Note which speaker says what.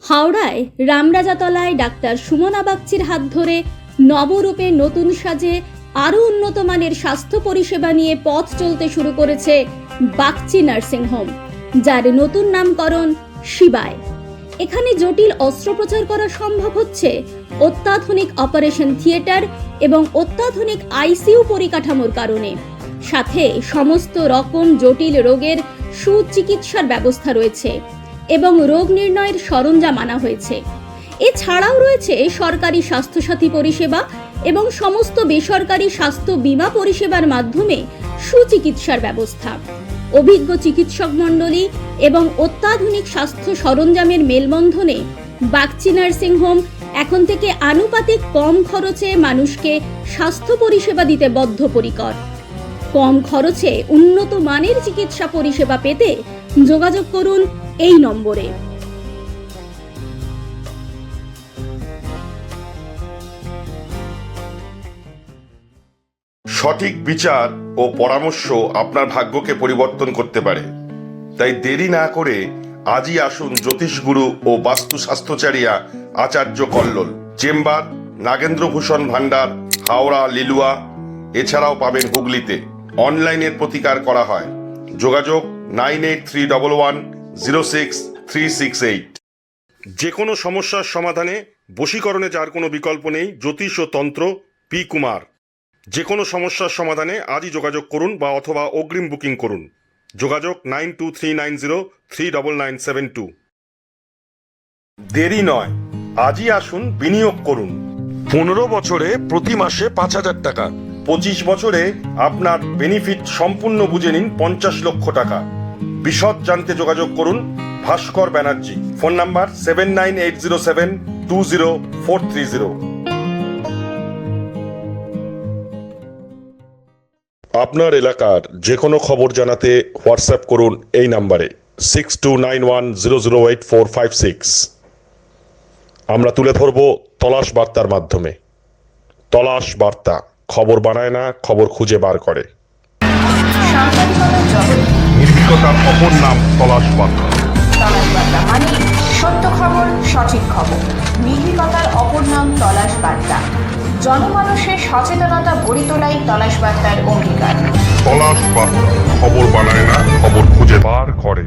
Speaker 1: হাওড়ায় রামরাজাতলায় ডাক্তার সুমনা বাগচির হাত ধরে নবরূপে নতুন সাজে আরও উন্নত মানের স্বাস্থ্য পরিষেবা নিয়ে পথ চলতে শুরু করেছে বাগচি নার্সিং হোম, যার নতুন নামকরণ শিবায়। এখানে জটিল অস্ত্রোপচার করা সম্ভব হচ্ছে অত্যাধুনিক অপারেশন থিয়েটার এবং অত্যাধুনিক আইসিইউ পরিকাঠামোর কারণে। সাথে সমস্ত রকম জটিল রোগের সুচিকিৎসার ব্যবস্থা রয়েছে এবং রোগ নির্ণয়ের সরঞ্জাম আনা হয়েছে। এছাড়াও রয়েছে সরকারি স্বাস্থ্যসাথী পরিষেবা এবং সমস্ত বেসরকারি স্বাস্থ্য বীমা পরিষেবার মাধ্যমে সুচিকিৎসার ব্যবস্থা। অভিজ্ঞ চিকিৎসক মণ্ডলী এবং অত্যাধুনিক স্বাস্থ্য সরঞ্জামের মেলবন্ধনে বাগচি নার্সিং হোম এখন থেকে আনুপাতিক কম খরচে মানুষকে স্বাস্থ্য পরিষেবা দিতে বদ্ধপরিকর। কম খরচে উন্নত মানের চিকিৎসা পরিষেবা পেতে যোগাযোগ করুন এই নম্বরে।
Speaker 2: সঠিক বিচার ও পরামর্শ আপনার ভাগ্যকে পরিবর্তন করতে পারে। তাই দেরি না করে আজই আসুন জ্যোতিষগুরু ও বাস্তু স্বাস্থ্যচারিয়া আচার্য কল্লোল। চেম্বার নাগেন্দ্রভূষণ ভান্ডার, হাওড়া লিলুয়া। এছাড়াও পাবেন হুগলিতে। অনলাইনের প্রতিকার করা হয়। যোগাযোগ 9831106368। যে কোনো সমস্যার সমাধানে বশীকরণে যার কোনো বিকল্প নেই, জ্যোতিষ ও তন্ত্র পি কুমার। যে কোনো সমস্যার সমাধানে আজই যোগাযোগ করুন বা অথবা অগ্রিম বুকিং করুন। যোগাযোগ 9239039972। দেরি নয়, আজই আসুন, বিনিয়োগ করুন। 15 বছরে প্রতি মাসে 5000 টাকা, 25 বছরে আপনার বেনিফিট সম্পূর্ণ বুঝে নিন 50 লক্ষ টাকা। বিশদ জানতে যোগাযোগ করুন ভাস্কর ব্যানার্জি। Phone number 7980720430। আপনার এলাকার যে কোনো খবর জানাতে হোয়াটসঅ্যাপ করুন এই নাম্বারে 6291008456। আমরা তুলে ধরব তলাশ বার্তার মাধ্যমে। তলাশ বার্তা, খবর বানায় না, খবর খুঁজে বার করে। নির্ভীকতার অপর নাম তলাশ বার্তা।
Speaker 3: তলাশ বার্তা মানে সত্য খবর, সঠিক খবর। নির্ভীকতার অপর নাম তলাশ বার্তা। জনমানুষের সচেতনতা গড়ে তোলাই তলাশ বার্তার অঙ্গীকার।
Speaker 2: তলাশ বার্তা, খবর বানায় না, খবর খুঁজে বার করে।